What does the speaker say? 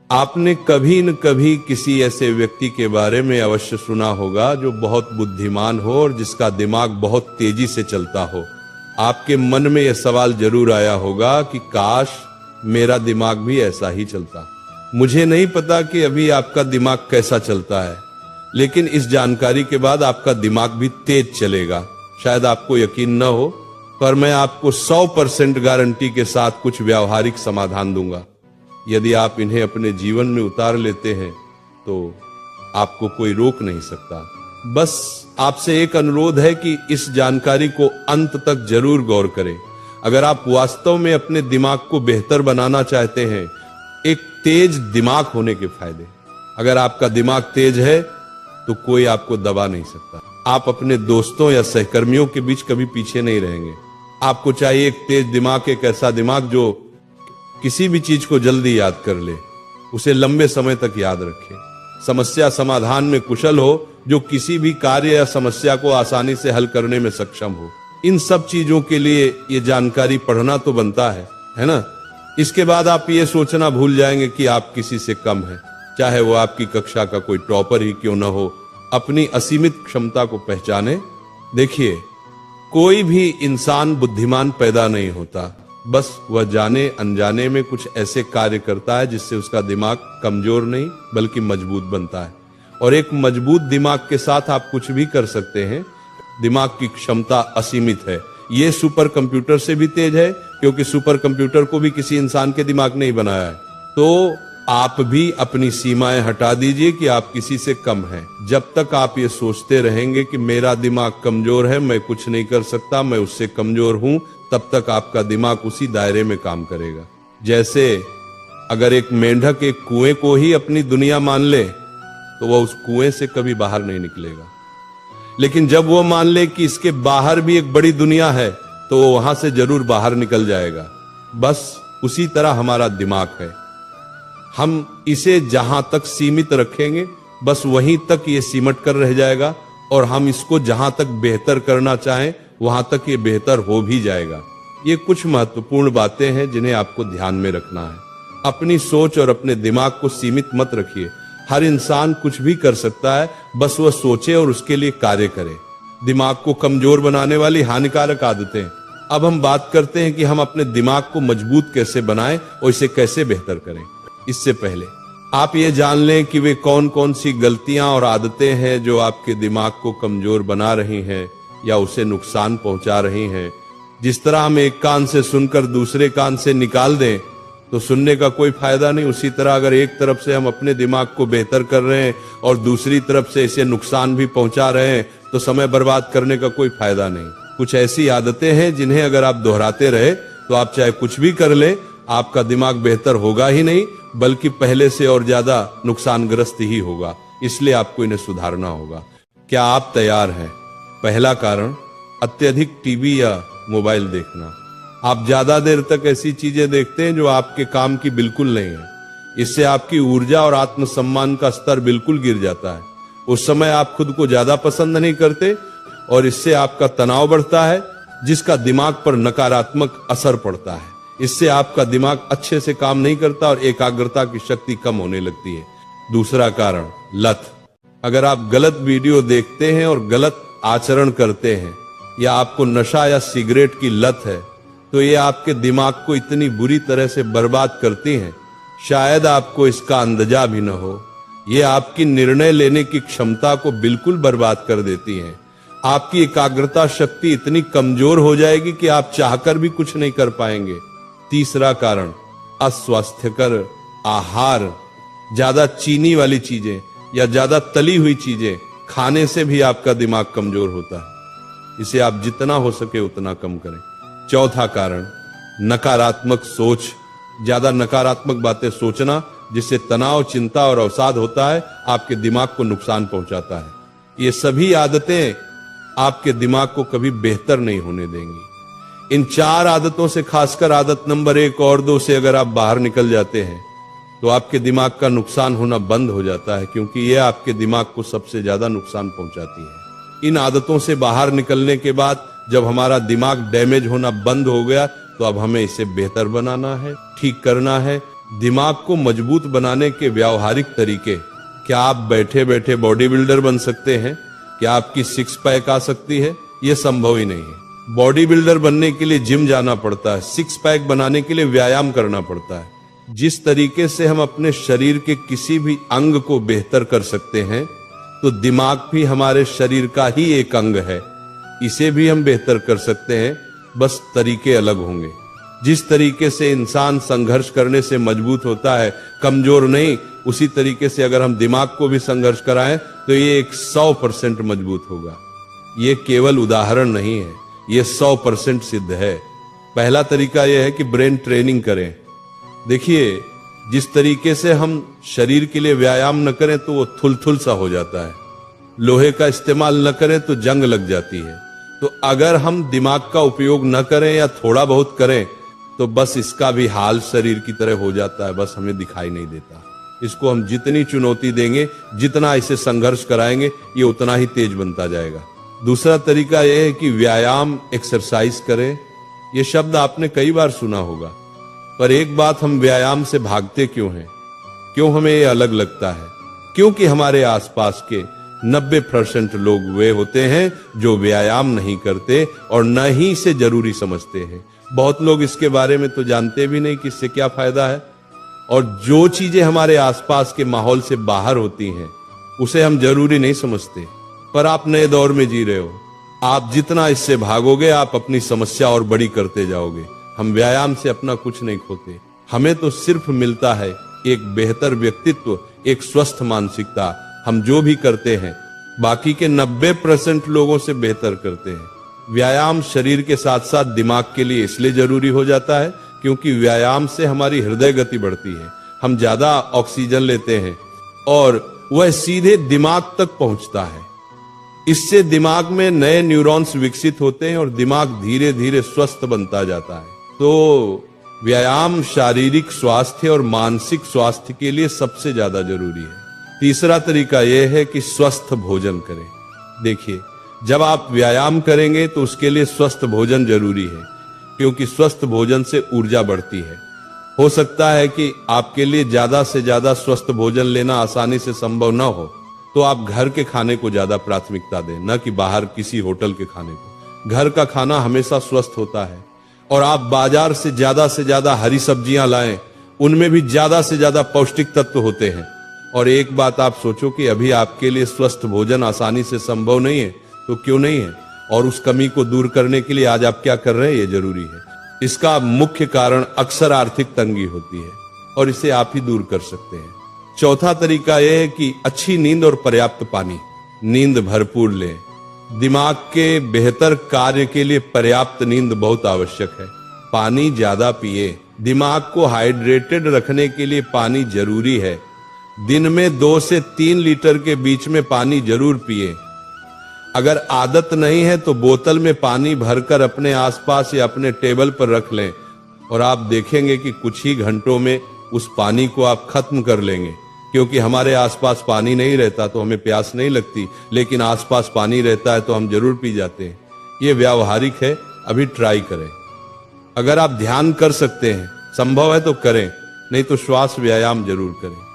आपने कभी न कभी किसी ऐसे व्यक्ति के बारे में अवश्य सुना होगा जो बहुत बुद्धिमान हो और जिसका दिमाग बहुत तेजी से चलता हो। आपके मन में यह सवाल जरूर आया होगा कि काश मेरा दिमाग भी ऐसा ही चलता। मुझे नहीं पता कि अभी आपका दिमाग कैसा चलता है, लेकिन इस जानकारी के बाद आपका दिमाग भी तेज चलेगा। शायद आपको यकीन न हो, पर मैं आपको 100% गारंटी के साथ कुछ व्यावहारिक समाधान दूंगा। यदि आप इन्हें अपने जीवन में उतार लेते हैं तो आपको कोई रोक नहीं सकता। बस आपसे एक अनुरोध है कि इस जानकारी को अंत तक जरूर गौर करें। अगर आप वास्तव में अपने दिमाग को बेहतर बनाना चाहते हैं, एक तेज दिमाग होने के फायदे। अगर आपका दिमाग तेज है तो कोई आपको दबा नहीं सकता। आप अपने दोस्तों या सहकर्मियों के बीच कभी पीछे नहीं रहेंगे। आपको चाहिए एक तेज दिमाग, एक ऐसा दिमाग जो किसी भी चीज को जल्दी याद कर ले, उसे लंबे समय तक याद रखे, समस्या समाधान में कुशल हो, जो किसी भी कार्य या समस्या को आसानी से हल करने में सक्षम हो। इन सब चीजों के लिए ये जानकारी पढ़ना तो बनता है ना। इसके बाद आप ये सोचना भूल जाएंगे कि आप किसी से कम हैं, चाहे वो आपकी कक्षा का कोई टॉपर ही क्यों न हो। अपनी असीमित क्षमता को पहचाने। देखिए, कोई भी इंसान बुद्धिमान पैदा नहीं होता, बस वह जाने अनजाने में कुछ ऐसे कार्य करता है जिससे उसका दिमाग कमजोर नहीं बल्कि मजबूत बनता है। और एक मजबूत दिमाग के साथ आप कुछ भी कर सकते हैं। दिमाग की क्षमता असीमित है। ये सुपर कंप्यूटर से भी तेज है, क्योंकि सुपर कंप्यूटर को भी किसी इंसान के दिमाग ने ही बनाया है। तो आप भी अपनी सीमाएं हटा दीजिए कि आप किसी से कम हैं। जब तक आप ये सोचते रहेंगे कि मेरा दिमाग कमजोर है, मैं कुछ नहीं कर सकता, मैं उससे कमजोर हूं, तब तक आपका दिमाग उसी दायरे में काम करेगा। जैसे अगर एक मेंढक एक कुएं को ही अपनी दुनिया मान ले तो वह उस कुएं से कभी बाहर नहीं निकलेगा। लेकिन जब वो मान ले कि इसके बाहर भी एक बड़ी दुनिया है तो वो वहां से जरूर बाहर निकल जाएगा। बस उसी तरह हमारा दिमाग है। हम इसे जहां तक सीमित रखेंगे, बस वहीं तक ये सिमट कर रह जाएगा, और हम इसको जहां तक बेहतर करना चाहें वहां तक ये बेहतर हो भी जाएगा। ये कुछ महत्वपूर्ण बातें हैं जिन्हें आपको ध्यान में रखना है। अपनी सोच और अपने दिमाग को सीमित मत रखिए। हर इंसान कुछ भी कर सकता है, बस वह सोचे और उसके लिए कार्य करे। दिमाग को कमजोर बनाने वाली हानिकारक आदतें। अब हम बात करते हैं कि हम अपने दिमाग को मजबूत कैसे बनाएं और इसे कैसे बेहतर करें। इससे पहले आप ये जान लें कि वे कौन कौन सी गलतियां और आदतें हैं जो आपके दिमाग को कमजोर बना रही हैं या उसे नुकसान पहुंचा रही हैं। जिस तरह हम एक कान से सुनकर दूसरे कान से निकाल दें तो सुनने का कोई फायदा नहीं, उसी तरह अगर एक तरफ से हम अपने दिमाग को बेहतर कर रहे हैं और दूसरी तरफ से इसे नुकसान भी पहुंचा रहे हैं तो समय बर्बाद करने का कोई फायदा नहीं। कुछ ऐसी आदतें हैं जिन्हें अगर आप दोहराते रहे तो आप चाहे कुछ भी कर ले, आपका दिमाग बेहतर होगा ही नहीं बल्कि पहले से और ज्यादा नुकसानग्रस्त ही होगा। इसलिए आपको इन्हें सुधारना होगा। क्या आप तैयार हैं? पहला कारण, अत्यधिक टीवी या मोबाइल देखना। आप ज्यादा देर तक ऐसी चीजें देखते हैं जो आपके काम की बिल्कुल नहीं है। इससे आपकी ऊर्जा और आत्मसम्मान का स्तर बिल्कुल गिर जाता है। उस समय आप खुद को ज्यादा पसंद नहीं करते और इससे आपका तनाव बढ़ता है, जिसका दिमाग पर नकारात्मक असर पड़ता है। इससे आपका दिमाग अच्छे से काम नहीं करता और एकाग्रता की शक्ति कम होने लगती है। दूसरा कारण, लत। अगर आप गलत वीडियो देखते हैं और गलत आचरण करते हैं या आपको नशा या सिगरेट की लत है तो ये आपके दिमाग को इतनी बुरी तरह से बर्बाद करती हैं, शायद आपको इसका अंदाजा भी न हो। ये आपकी निर्णय लेने की क्षमता को बिल्कुल बर्बाद कर देती हैं। आपकी एकाग्रता शक्ति इतनी कमजोर हो जाएगी कि आप चाहकर भी कुछ नहीं कर पाएंगे। तीसरा कारण, अस्वास्थ्यकर आहार। ज्यादा चीनी वाली चीजें या ज्यादा तली हुई चीजें खाने से भी आपका दिमाग कमजोर होता है। इसे आप जितना हो सके उतना कम करें। चौथा कारण, नकारात्मक सोच। ज्यादा नकारात्मक बातें सोचना, जिससे तनाव, चिंता और अवसाद होता है, आपके दिमाग को नुकसान पहुंचाता है। ये सभी आदतें आपके दिमाग को कभी बेहतर नहीं होने देंगी। इन 4 आदतों से, खासकर आदत नंबर 1 और 2 से अगर आप बाहर निकल जाते हैं तो आपके दिमाग का नुकसान होना बंद हो जाता है, क्योंकि यह आपके दिमाग को सबसे ज्यादा नुकसान पहुंचाती है। इन आदतों से बाहर निकलने के बाद जब हमारा दिमाग डैमेज होना बंद हो गया तो अब हमें इसे बेहतर बनाना है, ठीक करना है, दिमाग को मजबूत बनाने के व्यावहारिक तरीके। क्या आप बैठे बैठे बॉडी बिल्डर बन सकते हैं? क्या आपकी सिक्स पैक आ सकती है? यह संभव ही नहीं है। बॉडी बिल्डर बनने के लिए जिम जाना पड़ता है, सिक्स पैक बनाने के लिए व्यायाम करना पड़ता है। जिस तरीके से हम अपने शरीर के किसी भी अंग को बेहतर कर सकते हैं, तो दिमाग भी हमारे शरीर का ही एक अंग है, इसे भी हम बेहतर कर सकते हैं, बस तरीके अलग होंगे। जिस तरीके से इंसान संघर्ष करने से मजबूत होता है, कमजोर नहीं, उसी तरीके से अगर हम दिमाग को भी संघर्ष कराएं तो ये 100% मजबूत होगा। ये केवल उदाहरण नहीं है, ये 100% सिद्ध है। पहला तरीका यह है कि ब्रेन ट्रेनिंग करें। देखिए, जिस तरीके से हम शरीर के लिए व्यायाम न करें तो वो थुलथुल सा हो जाता है, लोहे का इस्तेमाल न करें तो जंग लग जाती है। तो अगर हम दिमाग का उपयोग न करें या थोड़ा बहुत करें तो बस इसका भी हाल शरीर की तरह हो जाता है, बस हमें दिखाई नहीं देता। इसको हम जितनी चुनौती देंगे, जितना इसे संघर्ष कराएंगे, ये उतना ही तेज बनता जाएगा। दूसरा तरीका यह है कि व्यायाम, एक्सरसाइज करें। यह शब्द आपने कई बार सुना होगा, पर एक बात, हम व्यायाम से भागते क्यों हैं? क्यों हमें ये अलग लगता है? क्योंकि हमारे आसपास के 90% लोग वे होते हैं जो व्यायाम नहीं करते और न ही इसे जरूरी समझते हैं। बहुत लोग इसके बारे में तो जानते भी नहीं कि इससे क्या फायदा है, और जो चीजें हमारे आसपास के माहौल से बाहर होती हैं उसे हम जरूरी नहीं समझते। पर आप नए दौर में जी रहे हो, आप जितना इससे भागोगे आप अपनी समस्या और बड़ी करते जाओगे। हम व्यायाम से अपना कुछ नहीं खोते, हमें तो सिर्फ मिलता है एक बेहतर व्यक्तित्व, एक स्वस्थ मानसिकता। हम जो भी करते हैं बाकी के 90% लोगों से बेहतर करते हैं। व्यायाम शरीर के साथ साथ दिमाग के लिए इसलिए जरूरी हो जाता है क्योंकि व्यायाम से हमारी हृदय गति बढ़ती है, हम ज्यादा ऑक्सीजन लेते हैं और वह सीधे दिमाग तक पहुंचता है। इससे दिमाग में नए न्यूरॉन्स विकसित होते हैं और दिमाग धीरे धीरे स्वस्थ बनता जाता है। तो व्यायाम शारीरिक स्वास्थ्य और मानसिक स्वास्थ्य के लिए सबसे ज्यादा जरूरी है। तीसरा तरीका यह है कि स्वस्थ भोजन करें। देखिए, जब आप व्यायाम करेंगे तो उसके लिए स्वस्थ भोजन जरूरी है, क्योंकि स्वस्थ भोजन से ऊर्जा बढ़ती है। हो सकता है कि आपके लिए ज्यादा से ज्यादा स्वस्थ भोजन लेना आसानी से संभव न हो, तो आप घर के खाने को ज्यादा प्राथमिकता दें, न कि बाहर किसी होटल के खाने को। घर का खाना हमेशा स्वस्थ होता है, और आप बाजार से ज्यादा हरी सब्जियां लाएं, उनमें भी ज्यादा से ज्यादा पौष्टिक तत्व होते हैं। और एक बात आप सोचो कि अभी आपके लिए स्वस्थ भोजन आसानी से संभव नहीं है, तो क्यों नहीं है? और उस कमी को दूर करने के लिए आज आप क्या कर रहे हैं, ये जरूरी है। इसका मुख्य कारण अक्सर आर्थिक तंगी होती है, और इसे आप ही दूर कर सकते हैं। चौथा तरीका यह है कि अच्छी नींद और पर्याप्त पानी। नींद भरपूर लें। दिमाग के बेहतर कार्य के लिए पर्याप्त नींद बहुत आवश्यक है। पानी ज्यादा पिए। दिमाग को हाइड्रेटेड रखने के लिए पानी जरूरी है। दिन में 2 से 3 लीटर के बीच में पानी जरूर पिए। अगर आदत नहीं है तो बोतल में पानी भरकर अपने आसपास या अपने टेबल पर रख लें, और आप देखेंगे कि कुछ ही घंटों में उस पानी को आप खत्म कर लेंगे। क्योंकि हमारे आसपास पानी नहीं रहता तो हमें प्यास नहीं लगती, लेकिन आसपास पानी रहता है तो हम जरूर पी जाते हैं। ये व्यावहारिक है, अभी ट्राई करें। अगर आप ध्यान कर सकते हैं, संभव है तो करें, नहीं तो श्वास व्यायाम जरूर करें।